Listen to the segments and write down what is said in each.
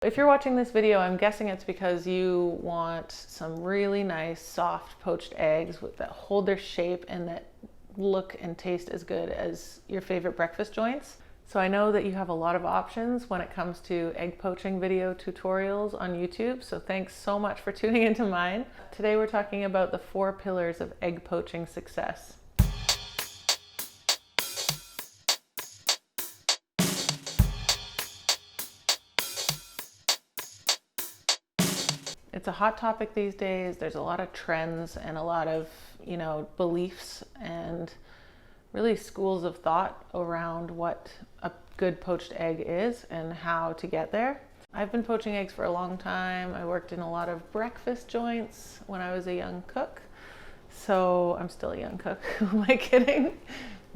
If you're watching this video, I'm guessing it's because you want some really nice, soft poached eggs that hold their shape and that look and taste as good as your favorite breakfast joints. So I know that you have a lot of options when it comes to egg poaching video tutorials on YouTube, so thanks so much for tuning into mine. Today we're talking about the 4 pillars of egg poaching success. It's a hot topic these days. There's a lot of trends and a lot of, beliefs and really schools of thought around what a good poached egg is and how to get there. I've been poaching eggs for a long time. I worked in a lot of breakfast joints when I was a young cook. So I'm still a young cook, who am I kidding?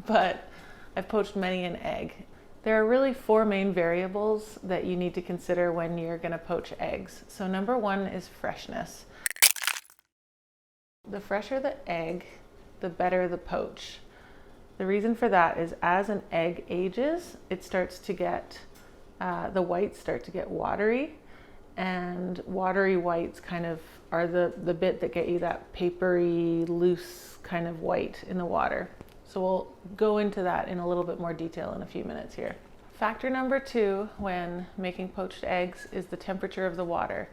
But I've poached many an egg. There are really 4 main variables that you need to consider when you're going to poach eggs. So number 1 is freshness. The fresher the egg, the better the poach. The reason for that is as an egg ages, it starts to get, the whites start to get watery, and watery whites kind of are the bit that get you that papery, loose kind of white in the water. So we'll go into that in a little bit more detail in a few minutes here. Factor number 2 when making poached eggs is the temperature of the water.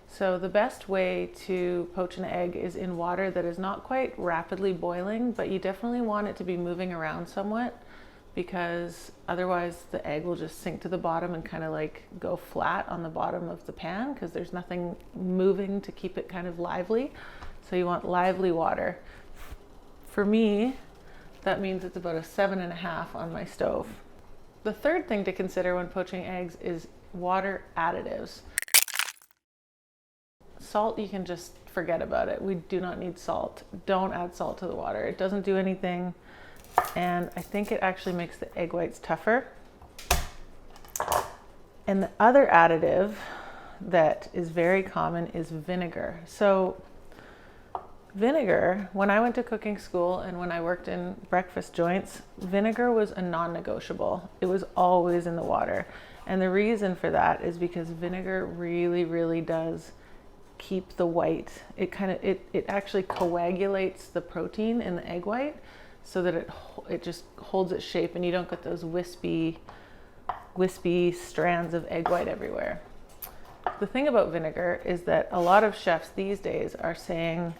So the best way to poach an egg is in water that is not quite rapidly boiling, but you definitely want it to be moving around somewhat, because otherwise the egg will just sink to the bottom and kind of like go flat on the bottom of the pan because there's nothing moving to keep it kind of lively. So you want lively water. For me, that means it's about a 7.5 on my stove. The third thing to consider when poaching eggs is water additives. Salt, you can just forget about it. We do not need salt. Don't add salt to the water. It doesn't do anything, and I think it actually makes the egg whites tougher. And the other additive that is very common is vinegar. So vinegar, when I went to cooking school and when I worked in breakfast joints, vinegar was a non-negotiable. It was always in the water. And the reason for that is because vinegar really does keep the white. It actually coagulates the protein in the egg white so that it just holds its shape and you don't get those wispy strands of egg white everywhere. The thing about vinegar is that a lot of chefs these days are saying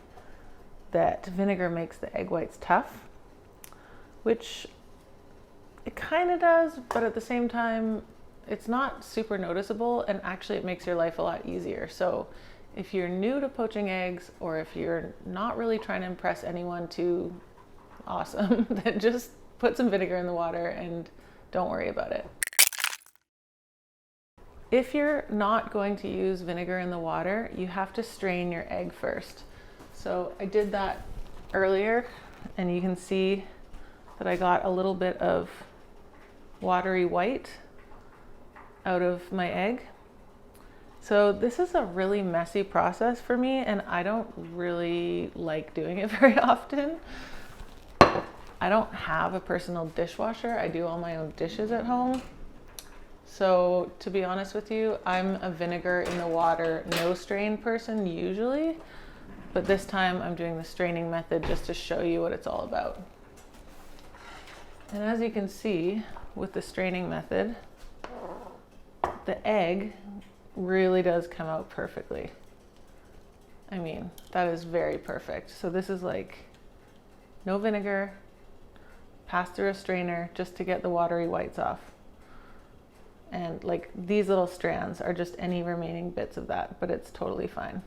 that vinegar makes the egg whites tough, which it kind of does, but at the same time, it's not super noticeable, and actually it makes your life a lot easier. So if you're new to poaching eggs, or if you're not really trying to impress anyone too awesome, then just put some vinegar in the water and don't worry about it. If you're not going to use vinegar in the water, you have to strain your egg first. So I did that earlier, and you can see that I got a little bit of watery white out of my egg. So this is a really messy process for me, and I don't really like doing it very often. I don't have a personal dishwasher. I do all my own dishes at home. So to be honest with you, I'm a vinegar in the water, no strain person usually. But this time I'm doing the straining method just to show you what it's all about. And as you can see with the straining method, the egg really does come out perfectly. I mean, that is very perfect. So this is like no vinegar, pass through a strainer just to get the watery whites off. And like these little strands are just any remaining bits of that, but it's totally fine.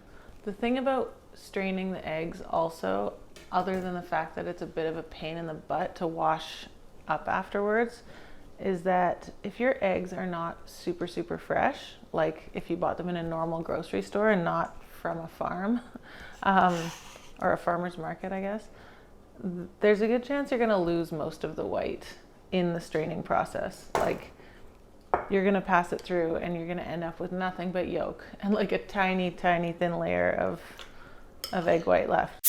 The thing about straining the eggs also, other than the fact that it's a bit of a pain in the butt to wash up afterwards, is that if your eggs are not super fresh, like if you bought them in a normal grocery store and not from a farm, or a farmer's market, I guess, there's a good chance you're gonna lose most of the white in the straining process. Like, you're gonna pass it through and you're gonna end up with nothing but yolk and like a tiny thin layer of egg white left.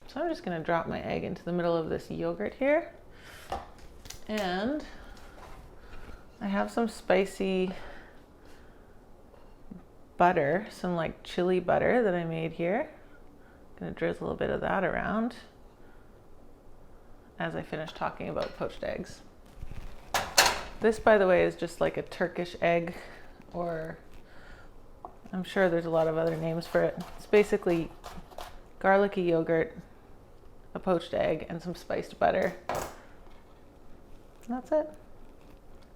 So I'm just gonna drop my egg into the middle of this yogurt here, and I have some spicy butter, some like chili butter that I made here. I'm gonna drizzle a bit of that around as I finish talking about poached eggs. This, by the way, is just like a Turkish egg, or I'm sure there's a lot of other names for it. It's basically garlicky yogurt, a poached egg, and some spiced butter. And that's it.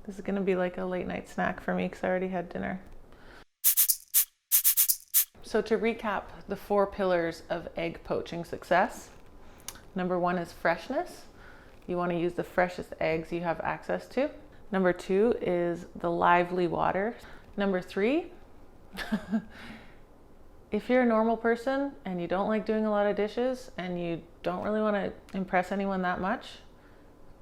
This is gonna be like a late night snack for me because I already had dinner. So to recap the 4 pillars of egg poaching success. Number 1 is freshness. You want to use the freshest eggs you have access to. Number 2 is the lively water. Number 3, if you're a normal person and you don't like doing a lot of dishes and you don't really want to impress anyone that much,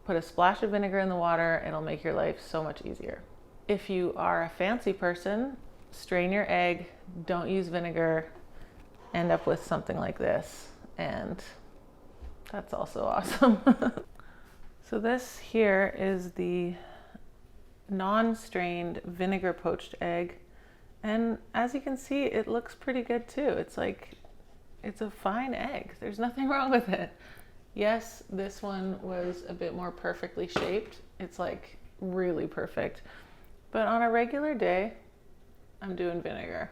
put a splash of vinegar in the water. It'll make your life so much easier. If you are a fancy person, strain your egg, don't use vinegar, end up with something like this, and that's also awesome. So this here is the non-strained vinegar poached egg, and as you can see, it looks pretty good too. It's like, it's a fine egg. There's nothing wrong with it. Yes, this one was a bit more perfectly shaped. It's like really perfect. But on a regular day, I'm doing vinegar.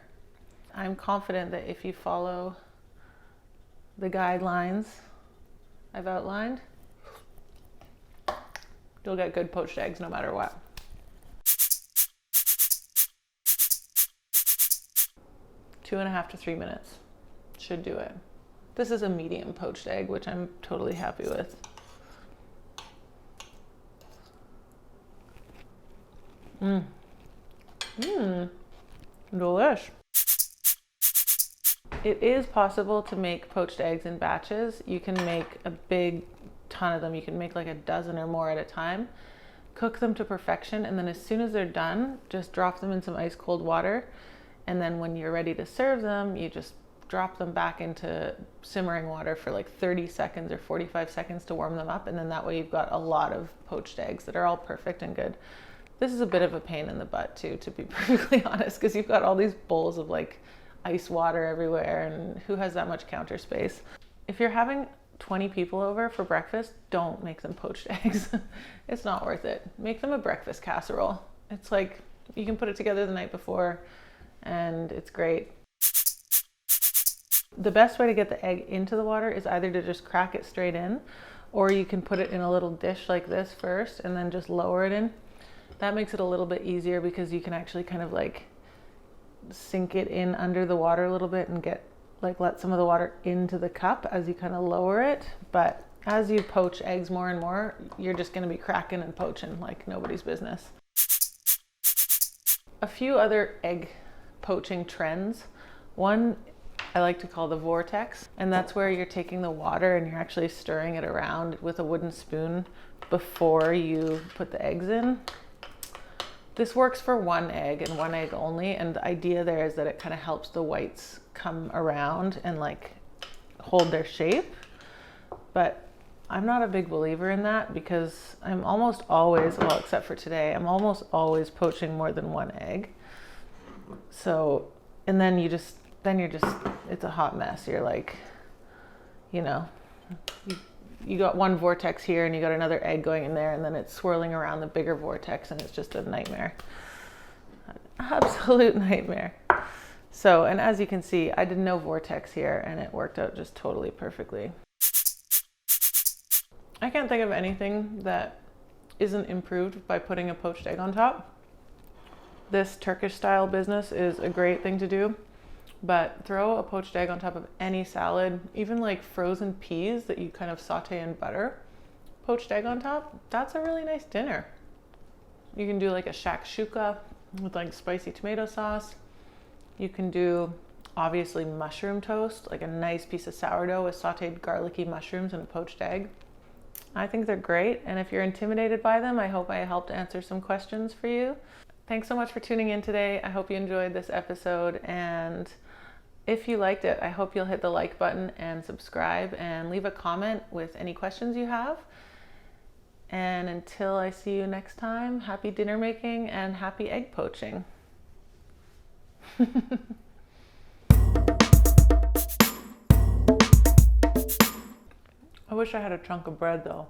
I'm confident that if you follow the guidelines I've outlined, you'll get good poached eggs no matter what. Two and a half to 3 minutes should do it. This is a medium poached egg, which I'm totally happy with. Delish. It is possible to make poached eggs in batches. You can make a big ton of them. You can make like a dozen or more at a time. Cook them to perfection, and then as soon as they're done, just drop them in some ice cold water. And then when you're ready to serve them, you just drop them back into simmering water for like 30 seconds or 45 seconds to warm them up. And then that way you've got a lot of poached eggs that are all perfect and good. This is a bit of a pain in the butt too, to be perfectly honest, because you've got all these bowls of like ice water everywhere, and who has that much counter space? If you're having 20 people over for breakfast, don't make them poached eggs. It's not worth it. Make them a breakfast casserole. It's like, you can put it together the night before and it's great. The best way to get the egg into the water is either to just crack it straight in, or you can put it in a little dish like this first and then just lower it in. That makes it a little bit easier because you can actually kind of like sink it in under the water a little bit and get like let some of the water into the cup as you kind of lower it. But as you poach eggs more and more, you're just going to be cracking and poaching like nobody's business. A few other egg poaching trends. One I like to call the vortex, and that's where you're taking the water and you're actually stirring it around with a wooden spoon before you put the eggs in. This works for one egg and one egg only, and the idea there is that it kind of helps the whites come around and like hold their shape. But I'm not a big believer in that because I'm almost always, well, except for today, I'm almost always poaching more than one egg. So, and then you're just, it's a hot mess. You're like, you know, you got one vortex here and you got another egg going in there, and then it's swirling around the bigger vortex, and it's just a nightmare. An absolute nightmare. So, and as you can see, I did no vortex here and it worked out just totally perfectly. I can't think of anything that isn't improved by putting a poached egg on top. This Turkish style business is a great thing to do, but throw a poached egg on top of any salad, even like frozen peas that you kind of saute in butter. Poached egg on top, that's a really nice dinner. You can do like a shakshuka with like spicy tomato sauce. You can do obviously mushroom toast, like a nice piece of sourdough with sauteed garlicky mushrooms and a poached egg. I think they're great, and if you're intimidated by them, I hope I helped answer some questions for you. Thanks so much for tuning in today. I hope you enjoyed this episode, and if you liked it, I hope you'll hit the like button and subscribe and leave a comment with any questions you have. And until I see you next time, happy dinner making and happy egg poaching. I wish I had a chunk of bread though.